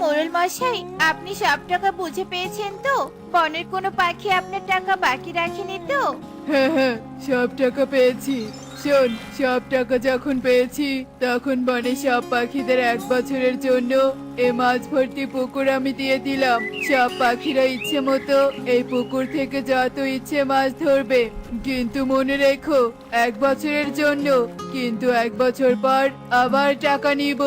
মোড়ল মশাই, আপনি সব টাকা বুঝে পেয়েছেন তো? বনের কোনো পাখি আপনার টাকা বাকি রাখেনি তো? হ্যাঁ হ্যাঁ, সব টাকা পেয়েছি। শোন, সব টাকা যখন পেয়েছি তখন বনে সব পাখিদের 1 বছরের জন্য এ মাছ ভর্তি পুকুর আমি দিয়ে দিলাম। সব পাখিরা ইচ্ছে মতো এই পুকুর থেকে যত ইচ্ছে মাছ ধরবে, কিন্তু মনে রেখো 1 বছরের জন্য। কিন্তু 1 বছর পর আবার টাকা নিব।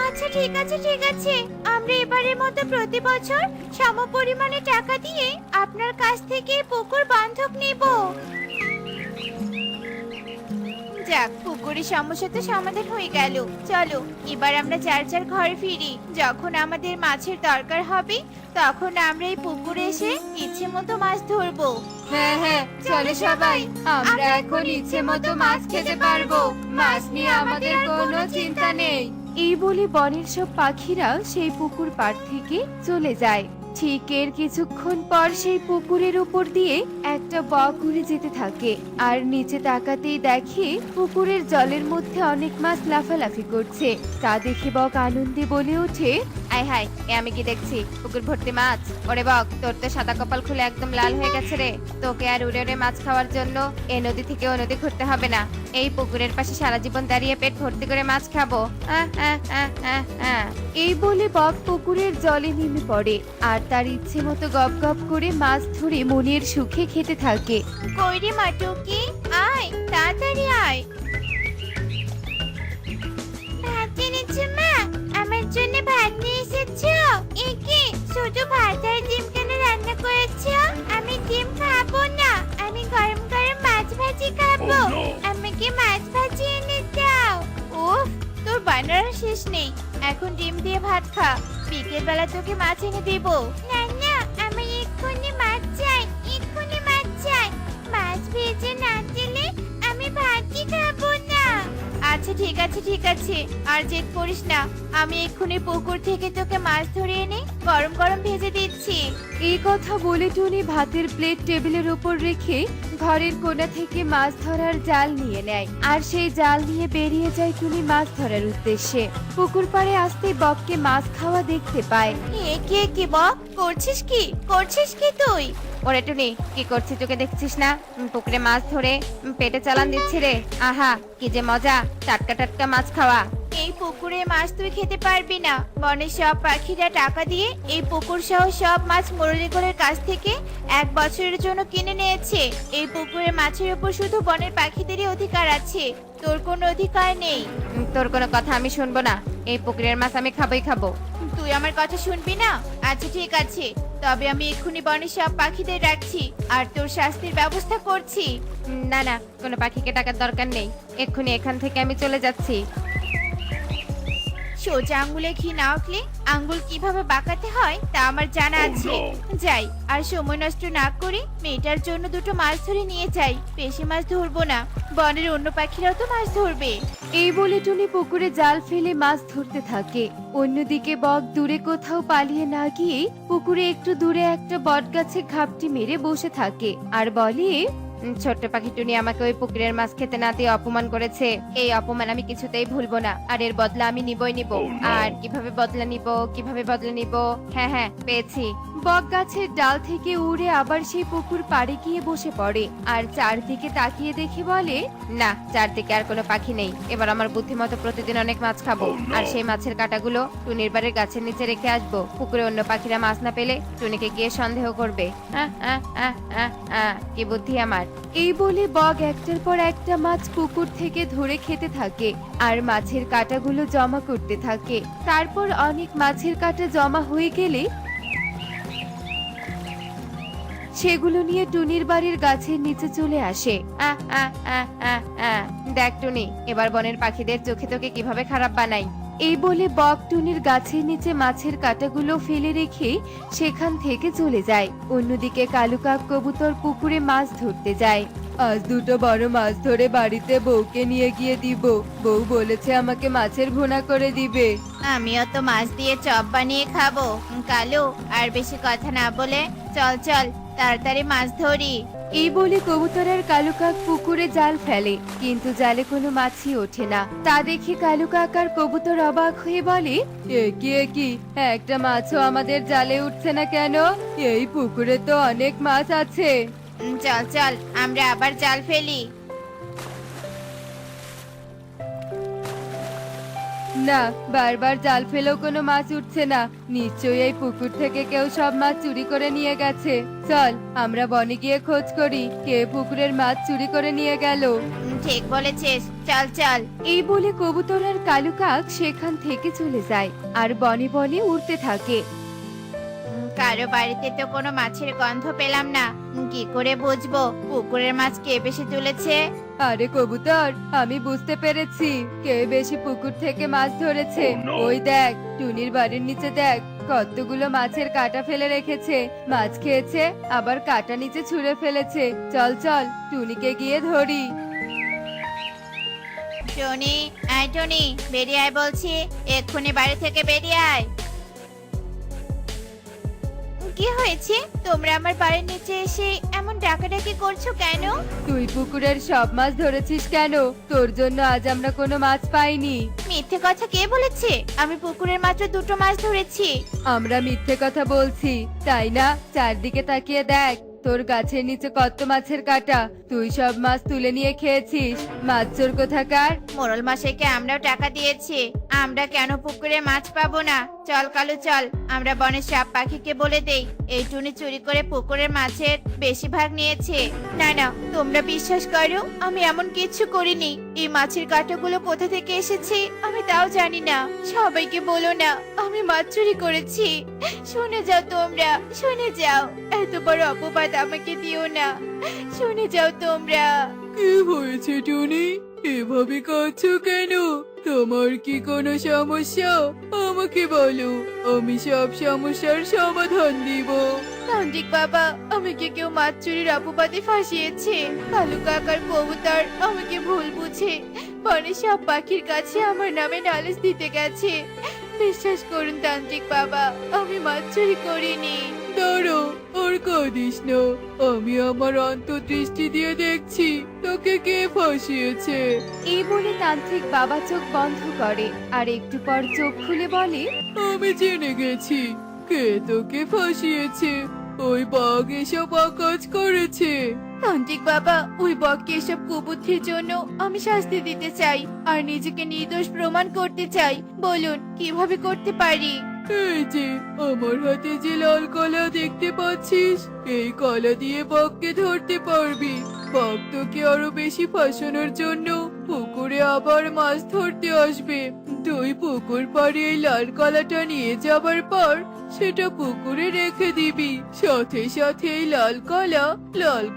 আচ্ছা ঠিক আছে ঠিক আছে, আমরা এবারের মতো প্রতি বছর সমপরিমাণে টাকা দিয়ে আপনার কাছ থেকে পুকুর বন্ধক নেব। যাক, পুকুরের সমস্যা তো সমাধান হয়ে গেল। চলো এবার আমরা যার যার ঘরে ফিরি। যখন আমাদের মাছের দরকার হবে তখন আমরা এই পুকুরে এসে ইচ্ছে মতো মাছ ধরবো। হ্যাঁ হ্যাঁ, চলো সবাই, আমরা এখন ইচ্ছে মতো মাছ খেতে পারবো। মাছ নিয়ে আমাদের কোনো চিন্তা নেই। এই বলে বনের সব পাখিরা সেই পুকুর পাড় থেকে চলে যায়। ঠিক এর কিছুক্ষণ পর সেই পুকুরের উপর দিয়ে একটা বক উড়ে যেতে থাকে, আর নিচে তাকাতেই দেখে পুকুরের জলের মধ্যে অনেক মাছ লাফালাফি করছে। তা দেখে বক আনন্দে বলে ওঠে, আয় হায়, এ আমি কি দেখছি? পুকুর ভর্তি মাছ। ওরে বক, তোর তো সাদা কপাল খুলে একদম লাল হয়ে গেছে রে। তোকে আর উড়ে উড়ে মাছ খাওয়ার জন্য এই নদী থেকে ও নদী ঘুরতে হবে না। এই পুকুরের পাশে সারা জীবন দাঁড়িয়ে পেট ভর্তি করে মাছ খাবো। আহ, আহ, আহ, আহ, আহ। এই বলে বক পুকুরের জলে নেমে পড়ে আর তার ইচ্ছে মতো গপ গপ করে মাছ ধরে মনের সুখে খেতে থাকে। কইরে মাটুকি, আয় তাড়াতাড়ি আয়। ভাত এনেছো মা? আমার জন্য ভাত নিয়ে এসেছো? একে শুধু ভাত আর ডিম কেন রান্না করেছো? আমি ডিম খাবো না, আমি গরম গরম মাছ ভাজি খাবো। আমাকে মাছ ভাজি এনে দাও। উফ, তোর বানার শেষ নেই। এখন ডিম দিয়ে ভাত খা, বিকেল বেলা তোকে মাছ এনে দেব। না না, আমি এক্ষুনি মাছ চাই, এক্ষুনি মাছ চাই। মাছ ভেজে না দিলে আমি ভাতই খাবো না। আচ্ছা ঠিক আছে ঠিক আছে, আর জেদ করিস না। আমি এক্ষুনি পুকুর থেকে তোকে মাছ ধরে এনে গরম গরম ভেজে দিচ্ছি। এই কথা বলে টুনি ভাতের প্লেট টেবিলের উপর রেখে ঘরের কোণা থেকে মাছ ধরার জাল নিয়ে নেয়, আর সেই জাল নিয়ে বেরিয়ে যায় টুনি মাছ ধরার উদ্দেশ্যে। পুকুর পাড়ে আসতেই বককে মাছ খাওয়া দেখতে পায়। এ কে কি বক, করছিস কি করছিস কি তুই? ওরে টুনি, কি করছিস? তোকে দেখছিস না পুকুরে মাছ ধরে পেটে চালান দিচ্ছি রে। আহা, কি যে মজা টাটকা টাটকা মাছ খাওয়া। এই পুকুরে মাছ তুই খেতে পারবি না। বনের সব পাখিরা টাকা দিয়ে এই পুকুর সহ সব মাছ মুরলীগড়ের কাছ থেকে 1 বছরের জন্য কিনে নিয়েছে। এই পুকুরে মাছের উপর শুধু বনের পাখিদেরই অধিকার আছে, তোর কোনো অধিকার নেই। তোর কোনো কথা আমি শুনবো না। এই পুকুরের মাছ আমি খাবোই খাবো। তুই আমার কথা শুনবি না? আচ্ছা ঠিক আছে, তবে আমি এক্ষুনি বনের সব পাখিদের রাখছি আর তোর শাস্তির ব্যবস্থা করছি। না না, কোনো পাখিকে টাকার দরকার নেই। এক্ষুনি এখান থেকে আমি চলে যাচ্ছি। সোজা আঙ্গুলে ঘি না উঠলে আঙ্গুল কিভাবে বাঁকাতে হয় তা আমার জানা আছে। যাই, আর সময় নষ্ট না করে মেয়েটার জন্য দুটো মাছ ধরে নিয়ে যাই। বেশি মাছ ধরবো না, বনের অন্য পাখিরাও তো মাছ ধরবে। এই বলে টুনি পুকুরে জাল ফেলে মাছ ধরতে থাকে। অন্যদিকে বক দূরে কোথাও পালিয়ে না গিয়ে পুকুরে একটু দূরে একটা বটগাছে ঘাপটি মেরে বসে থাকে আর বলে, ছোট্ট পাখি টুনি আমাকে ওই পুকুরের মাছ খেতে না দিয়ে অপমান করেছে। এই অপমান আমি কিছুতেই ভুলবো না, আর এর বদলা আমি নিবই নিব। আর কিভাবে বদলা নিব, কিভাবে বদলা নিব? হ্যাঁ হ্যাঁ, পেয়েছি। বক গাছের ডাল থেকে উড়ে আবার সেই পুকুর পাড়ে গিয়ে বসে পড়ে আর চারদিকে তাকিয়ে দেখে বলে, না, চারদিকে আর কোনো পাখি নেই। এবার আমার বুদ্ধিমতো প্রতিদিন অনেক মাছ খাবো, আর সেই মাছের কাঁটাগুলো টুনির বাড়ির গাছের নিচে রেখে আসবো। পুকুরে অন্য পাখিরা মাছ না পেলে টুনিকে গিয়ে সন্দেহ করবে। কি বুদ্ধি আমার! এই বলে বক একটার পর একটা মাছ পুকুর থেকে ধরে খেতে থাকে আর মাছের কাঁটাগুলো জমা করতে থাকে। তারপর অনেক মাছের কাঁটা জমা হয়ে গেলে সেগুলো নিয়ে টুনির বাড়ির গাছের নিচে চলে আসে। দেখ টুনি, এবার বনের পাখিদের চোখে তোকে কিভাবে খারাপ বানাই। এই বলে বক টুনির গাছের নিচে মাছের কাঁটাগুলো ফেলে রেখে সেখান থেকে চলে যায়। অন্যদিকে কালু কাক কবুতর পুকুরে মাছ ধরতে যায়। আজ দুটো বড় মাছ ধরে বাড়িতে বউকে নিয়ে গিয়ে দিব। বউ বলেছে আমাকে মাছের ভুনা করে দিবে। আমিও তো মাছ দিয়ে চপ বানিয়ে খাবো। কালু, আর বেশি কথা না বলে চল চল তাড়াতাড়ি মাছ ধরি। এই বলে কবুতর আর কালু কাক পুকুরে জাল ফেলে, কিন্তু জালে কোনো মাছই ওঠে না। তা দেখে কালু কাক আর কবুতর অবাক হয়ে বলে, এ কি একটা মাছও আমাদের জালে উঠছে না কেন? এই পুকুরে তো অনেক মাছ আছে। চল চল আমরা আবার জাল ফেলি। না, বারবার জাল ফেলেও কোনো মাছ উঠছে না। নিশ্চয়ই এই পুকুর থেকে কেউ সব মাছ চুরি করে নিয়ে গেছে। চল আমরা বনে গিয়ে খোঁজ করি কে পুকুরের মাছ চুরি করে নিয়ে গেল। ঠিক বলেছিস, চল চল। এই বলে কবুতর আর কালু কাক সেখান থেকে চলে যায় আর বনে বনে উড়তে থাকে। কারো বাড়িতে তো কোনো মাছের গন্ধ পেলাম না, কি করে বুঝবো পুকুরের মাছ কে বেশি তুলেছে? আরে কবুতর, আমি বুঝতে পেরেছি কে বেশি পুকুর থেকে মাছ ধরেছে। ওই দেখ, টুনির বাড়ির নিচে দেখ, কতগুলো মাছের কাঁটা ফেলে রেখেছে। মাছ খেয়েছে, আবার কাঁটা নিচে ছুঁড়ে ফেলেছে। চল চল টুনিকে গিয়ে ধরি। টনি, আয় টনি, বেরিয়ে আয় বলছি, এক্ষুনি বাড়ি থেকে বেরিয়ে আয়। কি হয়েছে? তোমরা আমার বাড়ির নিচে এসে এমন ডাকাডাকি করছো কেন? তুই পুকুরের সব মাছ ধরেছিস কেন? তোর জন্য আজ আমরা কোনো মাছ পাইনি। মিথ্যে কথা কে বলেছে? আমি পুকুরের মাত্র 2টো মাছ ধরেছি। আমরা মিথ্যে কথা বলছি, তাই না? চারদিকে তাকিয়ে দেখ, তোর গাছের নিচে কত মাছের কাঁটা। তুই সব মাছ তুলে নিয়ে খেয়েছিস। মাছ চোর কোথাকার। মোরল মশাইকে আমরাও টাকা দিয়েছি, আমরা কেন পুকুরে মাছ পাবো না? চল কালু চল, আমরা বনের সাপ পাখিকে বলে দেই এই টুনি চুরি করে পুকুরের মাছের বেশিরভাগ নিয়েছে। না না, তোমরা বিশ্বাস করো, আমি এমন কিছু করিনি। এই মাছের কাঁটাগুলো কোথা থেকে এসেছে আমি তাও জানি না। সবাইকে বলো না আমি মাছ চুরি করেছি। শুনে যাও তোমরা, শুনে যাও, এত বড় অপবাদ আমাকে দিও না। শুনে যাও তোমরা। কি হয়েছে টুনি? এভাবে কাঁদছো কেন? তোমার কি কোনো সমস্যা? আমাকে বলো, আমি সব সমস্যার সমাধান দিব। তান্ত্রিক বাবা, আমাকে কেউ মাছ চুরির অপবাদে ফাঁসিয়েছে। কালু কাকার কবুতর আমাকে ভুল বুঝে বনে সব পাখির কাছে আমার নামে নালিশ দিতে গেছে। বিশ্বাস করুন তান্ত্রিক বাবা, আমি মাছ চুরি করিনি। দাঁড়ো, আর কাঁদিস না। আমি আমার অন্তর্দৃষ্টি দিয়ে দেখছি তোকে কে ফাঁসিয়েছে। এই বলে তান্ত্রিক বাবা চোখ বন্ধ করে আর একটু পর চোখ খুলে বলে, আমি জেনে গেছি কে তোকে ফাঁসিয়েছে। ওই বাঘ এসব কাজ করেছে। তান্ত্রিক বাবা, ওই বককে এসব কুবুদ্ধির জন্য আমি শাস্তি দিতে চাই আর নিজেকে নির্দোষ প্রমাণ করতে চাই। বলুন কিভাবে করতে পারি? এই যে আমার হাতে যে লাল কলা দেখতে পাচ্ছিস, এই কলা দিয়ে বককে ধরতে পারবি। বক তোকে আরো বেশি ফাঁসানোর জন্য পুকুরে আবার মাছ ধরতে আসবে। তুই পুকুর পাড়ে এই লাল কলাটা নিয়ে যাবার পর সেটা পুকুরে রেখে দিবি। সাথে সাথে এই লাল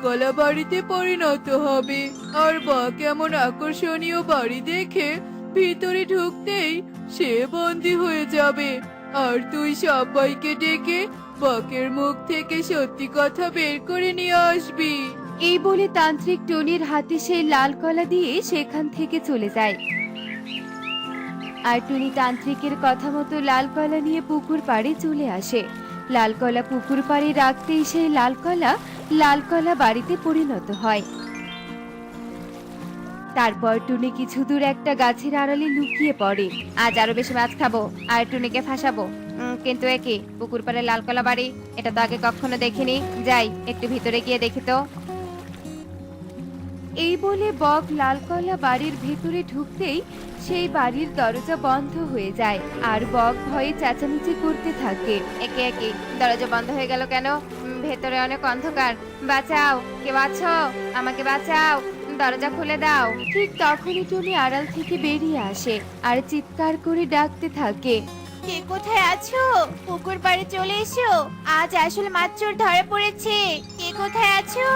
কলা বাড়িতে পরিণত হবে। আর বক এমন আকর্ষণীয় বাড়ি দেখে ভিতরে ঢুকতেই সে বন্দী হয়ে যাবে। আর তুই সবাইকে ডেকে বকের মুখ থেকে সত্যি কথা বের করে নিয়ে আসবি। এই বলে তান্ত্রিক টনির হাতে সেই লাল কলা দিয়ে সেখান থেকে চলে যায়। আর টুনি তান্ত্রিকের কথা মতো লাল কলা নিয়ে পুকুর পাড়ে চলে আসে। লাল কলা পুকুর পাড়ে রাখতেই সেই লাল কলা বাড়িতে পরিণত হয়। তারপর টুনি কিছু দূর একটা গাছের আড়ালে লুকিয়ে পড়ে। আজ আরো বেশি মাছ খাবো আর টুনিকে ফাঁসাবো। কিন্তু একই পুকুর পাড়ে লালকলা বাড়ি, এটা তো আগে কখনো দেখিনি। যাই একটু ভিতরে গিয়ে দেখি তো। এই বলে বক লালকলা বাড়ির ভেতরে ঢুকতেই সেই বাড়ির দরজা বন্ধ হয়ে যায় আর বক ভয়ে চেঁচামেচি করতে থাকে। একে দরজা বন্ধ হয়ে গেল কেন? ভেতরে অনেক অন্ধকার। বাঁচাও, কেউ আছো? আমাকে বাঁচাও, দরজা খুলে দাও। ঠিক তখনই টুনি আড়াল থেকে বেরিয়ে আসে আর চিৎকার করে ডাকতে থাকে, কে কোথায় আছো? পুকুর পাড়ে চলে এসো, আজ আসলে মাছ চোর ধরা পড়েছে। কে কোথায় আছো?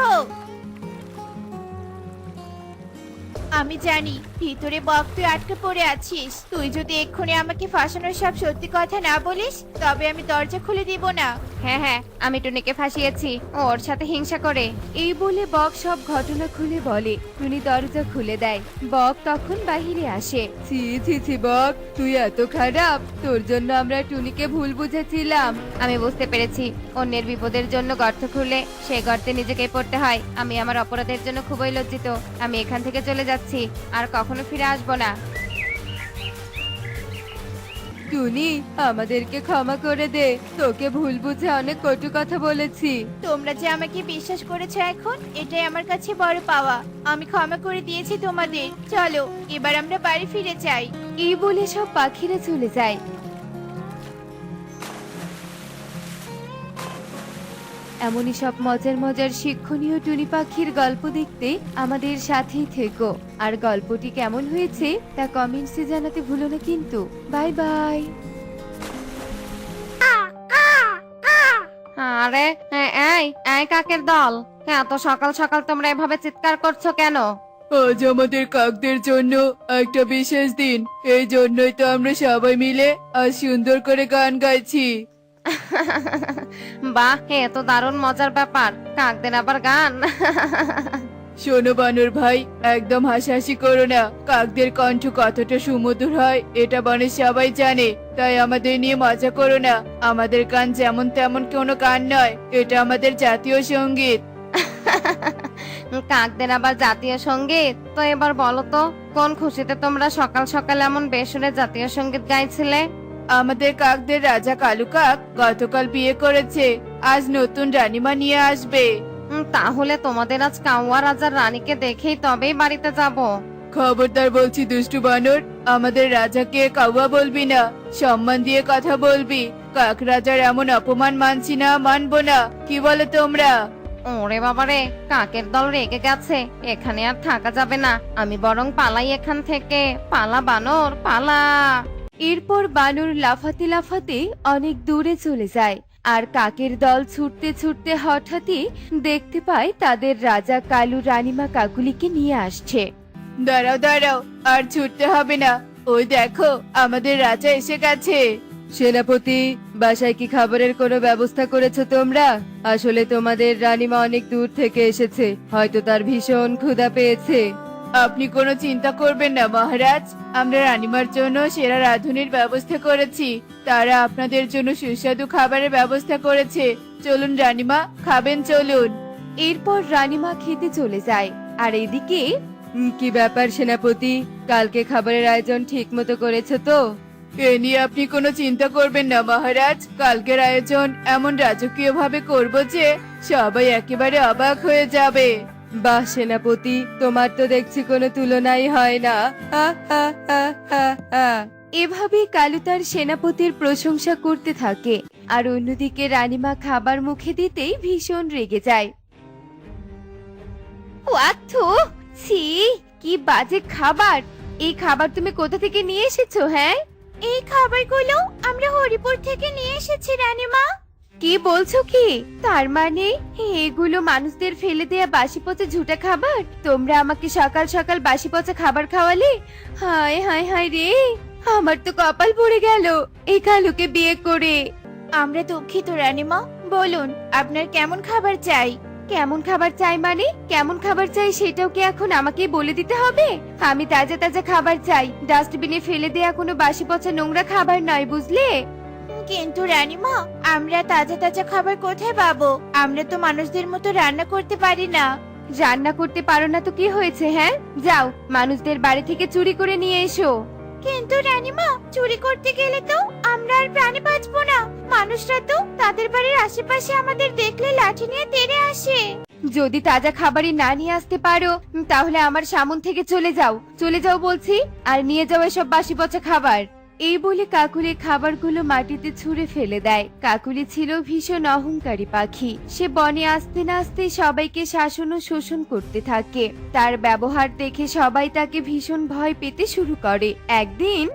আমি জানি ভিতরে বক তুই আটকে পড়ে আছিস। তুই যদি এক্ষুনি আমাকে ফাঁসানোর সব সত্যি কথা না বলিস তবে আমি দরজা খুলে দিব না। হ্যাঁ হ্যাঁ, আমি টুনিকে ফাঁসিয়েছি, ও ওর সাথে হিংসা করে। এই বলে বক সব ঘটনা খুলে বলে। টুনি দরজা খুলে দেয়। বক তখন বাহিরে আসে। ছি ছি ছি বক, তুই এত খারাপ। তোর জন্য আমরা টুনিকে ভুল বুঝেছিলাম। আমি বুঝতে পেরেছি অন্যের বিপদের জন্য গর্ত খুলে সেই গর্তে নিজেকে পড়তে হয়। আমি আমার অপরাধের জন্য খুবই লজ্জিত। আমি এখান থেকে চলে যাচ্ছি, আর কখনো ফিরে আসবো না। টুনি, আমাদেরকে ক্ষমা করে দে। তোকে ভুল বুঝে অনেক কটু কথা বলেছি। তোমরা যে আমাকে বিশ্বাস করেছো এখন এটাই আমার কাছে বড় পাওয়া। আমি ক্ষমা করে দিয়েছি তোমাদের। চলো এবার আমরা বাড়ি ফিরে যাই। এই বলে সব পাখিরা চলে যায়। এমনই সব মজার মজার শিক্ষণীয় টুনি পাখির গল্প দেখতে আমাদের সাথেই থেকো। আর গল্পটি কেমন হয়েছে তা কমেন্টসে জানাতে ভুলো না কিন্তু। Bye bye. আরে এই এই কাকের দল, এত সকাল সকাল তোমরা এভাবে চিৎকার করছো কেন? আজ আমাদের কাকদের জন্য একটা বিশেষ দিন, এই জন্যই তো আমরা সবাই মিলে আজ সুন্দর করে গান গাইছি। বাহ, এ তো দারুণ মজার ব্যাপার, কাকদের আবার গান। শোনো বানর ভাই, একদম হাসাহাসি করো না। কাকদের কণ্ঠ কতটা সুমধুর হয় এটা বনে সবাই জানে, তাই আমাদের নিয়ে মজা করো না। আমাদের গান যেমন তেমন কোনো গান নয়, এটা আমাদের জাতীয় সঙ্গীত। কাকদের আবার জাতীয় সঙ্গীত? তো এবার বলো তো, কোন খুশিতে তোমরা সকাল সকাল এমন বেসুরে জাতীয় সঙ্গীত গাইছিলে? আমাদের কাকদের রাজা কালু কাক গতকাল বিয়ে করেছে, আজ নতুন রানীমা নিয়ে আসবে। তাহলে তোমাদের আজ কাউয়া রাজার রানীকে দেখেই তবেই বাড়িতে যাব। খবরদার বলছি দুষ্টু বানর, আমাদের রাজাকে কাউয়া বলবি না, সম্মান দিয়ে কথা বলবি। কাক রাজার এমন অপমান মানছি না, মানবো না। কি বলে তোমরা? ওরে বাবারে, কাকের দল রেগে গেছে, এখানে আর থাকা যাবে না। আমি বরং পালাই এখান থেকে। পালা বানর, পালা। এরপর বানর লাফাতে লাফাতে অনেক দূরে চলে যায়। আর কাকের দল ছুটতে ছুটতে হঠাৎই দেখতে পায় তাদের রাজা কালু রানীমা কাকুলিকে নিয়ে আসছে। দাঁড়াও দাঁড়াও, আর ছুটতে হবে না। ওই দেখো আমাদের রাজা এসে গেছে। সেনাপতি, বাসায় কি খাবারের কোনো ব্যবস্থা করেছো তোমরা? আসলে তোমাদের রানীমা অনেক দূর থেকে এসেছে, হয়তো তার ভীষণ ক্ষুধা পেয়েছে। আপনি কোনো চিন্তা করবেন না মহারাজ, আমরা রানীমার জন্য সেরা রাঁধুনির ব্যবস্থা করেছি। তারা আপনাদের জন্য সুস্বাদু খাবারের ব্যবস্থা করেছে। চলুন রানীমা, খাবেন চলুন। এরপর রানীমা খেতে চলে যায়। আর এদিকে কি ব্যাপার সেনাপতি, কালকে খাবারের আয়োজন ঠিক মতো করেছো তো? এ নিয়ে আপনি কোনো চিন্তা করবেন না মহারাজ, কালকের আয়োজন এমন রাজকীয় ভাবে করবো যে সবাই একেবারে অবাক হয়ে যাবে। বাহ সেনাপতি, তোমার তো দেখছি কোনো তুলনাই হয় না। হা, হা, হা, হা, হা। এভাবেই কালু তার সেনাপতির প্রশংসা করতে থাকে। আর অন্যদিকে রানীমা খাবার মুখে দিতেই ভীষণ রেগে যায়। ওয়াথু, ছি, কি বাজে খাবার! এই খাবার তুমি কোথা থেকে নিয়ে এসেছো? হ্যাঁ, এই খাবারগুলো আমরা হরিপুর থেকে নিয়ে এসেছি রানীমা। কি বলছো কি? তার মানে এগুলো মানুষদের ফেলে দেয়া বাসি পচা ঝুটা খাবার? তোমরা আমাকে সকাল সকাল বাসি পচা খাবার খাওয়ালে? হায় হায় হায় রে, আমার তো কপাল পড়ে গেল এই কালুকে বিয়ে করে। আমরা দুঃখিত রানীমা, বলুন আপনার কেমন খাবার চাই? কেমন খাবার চাই মানে? কেমন খাবার চাই সেটাও কি এখন আমাকে বলে দিতে হবে? আমি তাজা তাজা খাবার চাই, ডাস্টবিনে ফেলে দেয়া কোনো বাসি পচা নোংরা খাবার নয়, বুঝলে? কিন্তু রানীমা, আমরা তাজা তাজা খাবার কোথায় পাবো? আমরা তো মানুষদের মতো রান্না করতে পারি না। রান্না করতে পারো না তো কি হয়েছে? হ্যাঁ, যাও মানুষদের বাড়ি থেকে চুরি করে নিয়ে এসো। কিন্তু রানীমা, চুরি করতে গেলে তো আমরা আর প্রাণে বাঁচবো না। মানুষরা তো তাদের বাড়ির আশেপাশে আমাদের দেখলে লাঠি নিয়ে তেড়ে আসে। যদি তাজা খাবারই না নিয়ে আসতে পারো তাহলে আমার সামন থেকে চলে যাও, চলে যাও বলছি, আর নিয়ে যাও এসব বাসি পচা খাবার। এই বলে কাকুলি খাবারগুলো মাটিতে ছুঁড়ে ফেলে দেয়। কাকুলি ছিল ভীষণ অহংকারী পাখি। সে বনে আসতে না আসতে সবাইকে শাসন ও শোষণ করতে থাকে। তার ব্যবহার দেখে সবাই তাকে ভীষণ ভয় পেতে শুরু করে। একদিন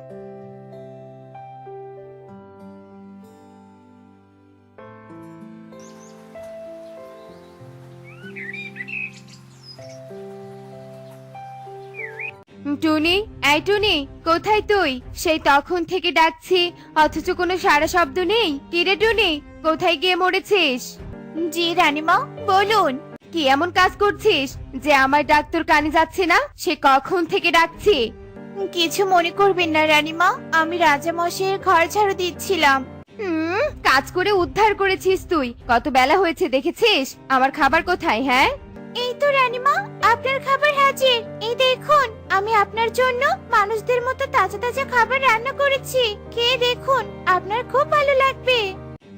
টুনি, এই টুনি, কোথায় তুই? সেই তখন থেকে ডাকছি, অথচ কোনো সাড়া শব্দ নেই। কিরে টুনি, কোথায় গিয়ে মরেছিস? জি রানীমা, বলুন। কি এমন কাজ করছিস যে আমার ডাক তোর কানে যাচ্ছে না? সে কখন থেকে ডাকছি। কিছু মনে করবেন না রানীমা, আমি রাজা মশাইয়ের ঘর ঝাড়ু দিচ্ছিলাম। কাজ করে উদ্ধার করেছিস তুই। কত বেলা হয়েছে দেখেছিস? আমার খাবার কোথায়? হ্যাঁ, এই তো রানীমা, আপনার খাবার হাজির। এই দেখুন, আমি আপনার জন্য মানুষদের মতো তাজা তাজা খাবার রান্না করেছি। খেয়ে দেখুন, আপনার খুব ভালো লাগবে।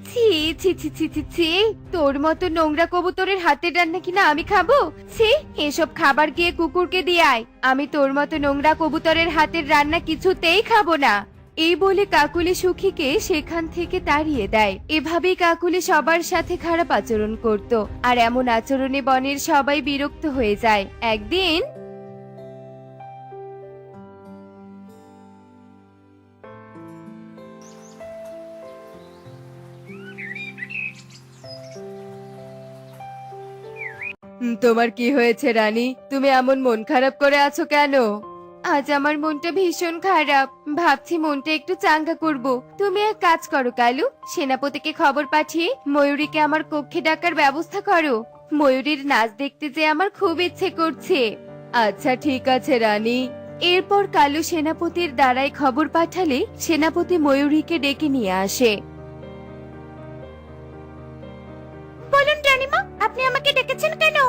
ছি ছি ছি ছি ছি ছি, তোর মতো নোংরা কবুতরের হাতের রান্না কিনা আমি খাবো? ছি, এসব খাবার গিয়ে কুকুরকে দিয়ে আয়। আমি তোর মতো নোংরা কবুতরের হাতের রান্না কিছুতেই খাবো না। এই বলে কাকুলি সুখীকে সেখান থেকে তাড়িয়ে দেয়। এভাবেই কাকুলি সবার সাথে খারাপ আচরণ করত, আর এমন আচরণে বনের সবাই বিরক্ত হয়ে যায়। একদিন তোমার কি হয়েছে রানী? তুমি এমন মন খারাপ করে আছো কেন? আজ আমার মনটা ভীষণ খারাপ, ভাবছি মনটা একটু চাঙ্গা করব। তুমি এক কাজ করো কালু, সেনাপতিকে খবর পাঠিয়ে ময়ূরীকে আমার কক্ষে ডাকার ব্যবস্থা করো। ময়ূরীর নাচ দেখতে যে আমার খুব ইচ্ছে করছে। আচ্ছা ঠিক আছে রানী। এরপর কালু সেনাপতির দ্বারাই খবর পাঠালে সেনাপতি ময়ূরীকে ডেকে নিয়ে আসে। বলুন রানীমা, আপনি আমাকে ডেকেছেন কেন?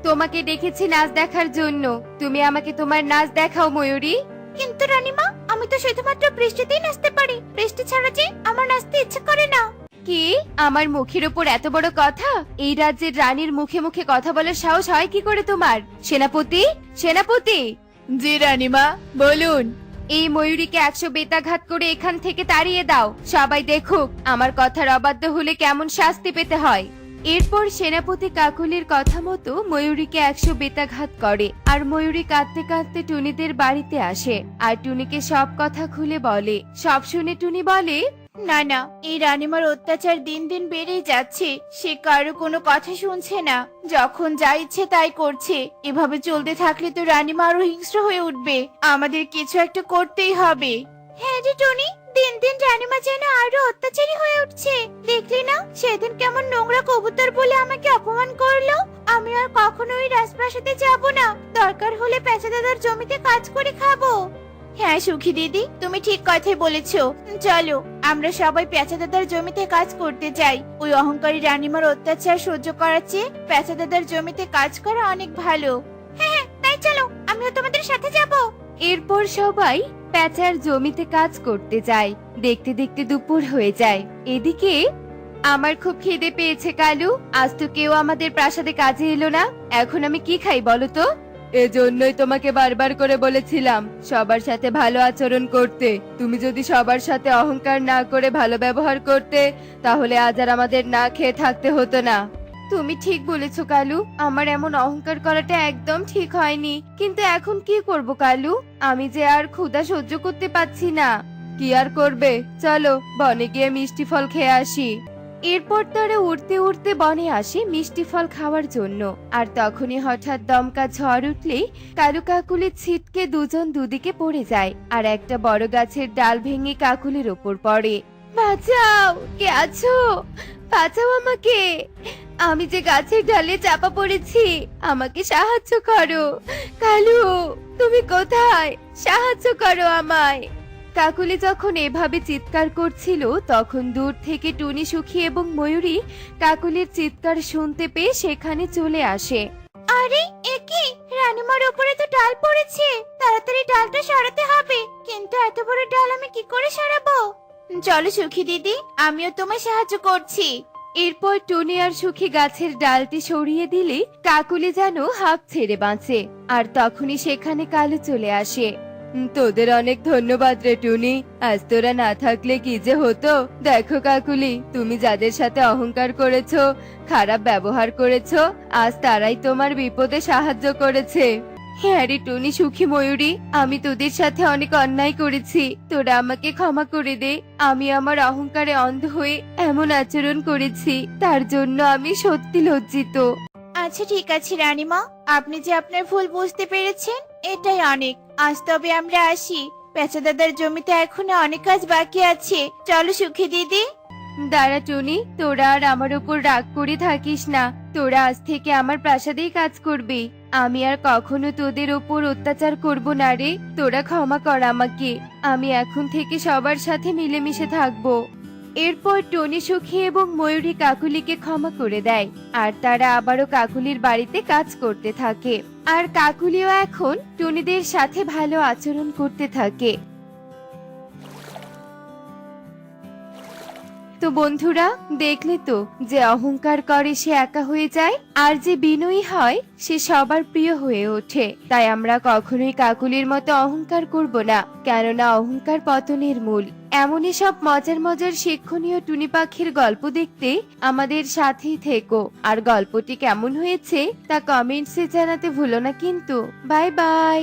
তোমাকে ডেকেছি নাচ দেখার জন্য। তুমি আমাকে তোমার নাচ দেখাও ময়ূরী। কিন্তু রানীমা, আমি তো শুধুমাত্র বৃষ্টিতেই নাচতে পারি। বৃষ্টি ছাড়া যে আমার নাচতে ইচ্ছে করে না। কি, আমার মুখের উপর এত বড় কথা? এই রাজ্যের রানীর মুখে মুখে কথা বলার সাহস হয় কি করে তোমার? সেনাপতি, সেনাপতি! জি রানীমা, বলুন। এই ময়ূরীকে 100 বেতাঘাত করে এখান থেকে তাড়িয়ে দাও। সবাই দেখুক আমার কথার অবাধ্য হলে কেমন শাস্তি পেতে হয়। এরপর সেনাপতি কাকুলির কথা মতো ময়ূরীকে 100 বেতাঘাত করে, আর ময়ূরী কাঁদতে কাঁদতে টুনিদের বাড়িতে আসে আর টুনিকে সব কথা খুলে বলে। সব শুনে টুনি বলে, না না, এই রানীমার অত্যাচার দিন দিন বেড়েই যাচ্ছে। সে কারো কোনো কথা শুনছে না, যখন যা ইচ্ছে তাই করছে। এভাবে চলতে থাকলে তো রানীমা আরো হিংস্র হয়ে উঠবে। আমাদের কিছু একটা করতেই হবে। হ্যাঁ রে টনি, দিন দিন রানীমা যেন আরো অত্যাচারী হয়ে উঠছে। দেখলি না সেদিন কেমন নোংরা কবুতর বলে আমাকে অপমান করলো? আমি আর কখনো ওই রাজপ্রাসাদে যাব না। দরকার হলে পেঁচা দাদার জমিতে কাজ করে খাবো। হ্যাঁ সুখী দিদি, তুমি ঠিক কথাই বলেছো। চলো আমরা সবাই পেঁচা দাদার জমিতে কাজ করতে যাই। ওই অহংকারী রানীমার অত্যাচার সহ্য করার চেয়ে পেঁচা দাদার জমিতে কাজ করা অনেক ভালো। হ্যাঁ তাই চলো, আমিও তোমাদের সাথে যাব। এরপর সবাই প্যাঁচার জমিতে কাজ করতে যায়। দেখতে দেখতে দুপুর হয়ে যায়। এদিকে আমার খুব খিদে পেয়েছে কালু, আজ তো কেউ আমাদের প্রাসাদে কাজে এলো না। এখন আমি কি খাই বলো তো? এজন্যই তোমাকে বারবার করে বলেছিলাম সবার সাথে ভালো আচরণ করতে। তুমি যদি সবার সাথে অহংকার না করে ভালো ব্যবহার করতে, তাহলে আজ আর আমাদের না খেয়ে থাকতে হতো না। তুমি ঠিক বলেছো কালু, আমার এমন অহংকার করাটা একদম ঠিক হয়নি। কিন্তু এখন কি করব কালু? আমি যে আর ক্ষুধা সহ্য করতে পারছি না। কি আর করবে, চলো বনে গিয়ে মিষ্টি ফল খেয়ে আসি। এরপর তারা উড়তে উড়তে বনে আসে মিষ্টি ফল খাওয়ার জন্য। আর তখনই হঠাৎ দমকা ঝড় উঠলে কালু কাকুলি ছিটকে দুজন দুদিকে পড়ে যায়, আর একটা বড় গাছের ডাল ভেঙে কাকুলির ওপর পড়ে। বাঁচাও, কে আছো? বাঁচাও আমাকে, আমি যে গাছের ডালে চাপা পড়েছি। আমাকে সাহায্য করো। কালু, তুমি কোথায়? সাহায্য করো আমায়। কাকুলি যখন এভাবে চিৎকার করছিল, তখন দূর থেকে টুনি, সুখী এবং ময়ূরী কাকুলির চিৎকার শুনতে পেয়ে সেখানে চলে আসে। আরে একি, রানীমার উপরে তো ডাল পড়েছে। তাড়াতাড়ি ডালটা সরাতে হবে। কিন্তু এত বড় ডাল আমি কি করে সরাবো? চলো সুখী দিদি, আমিও তোমায় সাহায্য করছি। এরপর টুনি আর সুখী গাছের ডালটি সরিয়ে দিলে কাকুলি যেন হাঁপ ছেড়ে বাঁচে। আর তখনই সেখানে কালু চলে আসে। তোদের অনেক ধন্যবাদ রে টুনি, আজ তোরা না থাকলে কি যে হতো। দেখো কাকুলি, তুমি যাদের সাথে অহংকার করেছো, খারাপ ব্যবহার করেছো, আজ তারাই তোমার বিপদে সাহায্য করেছে। হ্যাঁ রে টুনি, সুখী, ময়ূরী, আমি তোদের সাথে অনেক অন্যায় করেছি। তোরা আমাকে ক্ষমা করে দে। আমি আমার অহংকারে অন্ধ হয়ে এমন আচরণ করেছি, তার জন্য আমি সত্যি লজ্জিত। আচ্ছা ঠিক আছে রানীমা, আপনি যে আপনার ভুল বুঝতে পেরেছেন এটাই অনেক। আজ তবে আমরা আসি, পেঁচা দাদার জমিতে এখনো অনেক কাজ বাকি আছে। চলো সুখী দিদি। দাঁড়া টুনি, তোরা আর আমার উপর রাগ করে থাকিস না। তোরা আজ থেকে আমার প্রাসাদেই কাজ করবি। আমি আর কখনো তোদের ওপর অত্যাচার করব না রে। তোরা ক্ষমা কর আমাকে। আমি এখন থেকে সবার সাথে মিলেমিশে থাকবো। এরপর টনি সুখী এবং ময়ূরী কাকুলিকে ক্ষমা করে দেয়, আর তারা আবারও কাকুলির বাড়িতে কাজ করতে থাকে। আর কাকুলিও এখন টুনিদের সাথে ভালো আচরণ করতে থাকে। তো বন্ধুরা, দেখলে তো যে অহংকার করে সে একা হয়ে যায়, আর যে বিনয়ী হয় সে সবার প্রিয় হয়ে ওঠে। তাই আমরা কখনোই কাকুলির মতো অহংকার করব না, কেননা অহংকার পতনের মূল। এমনই সব মজার মজার শিক্ষণীয় টুনি পাখির গল্প দেখতে আমাদের সাথেই থেকো। আর গল্পটি কেমন হয়েছে তা কমেন্টসে জানাতে ভুলো না কিন্তু। Bye bye.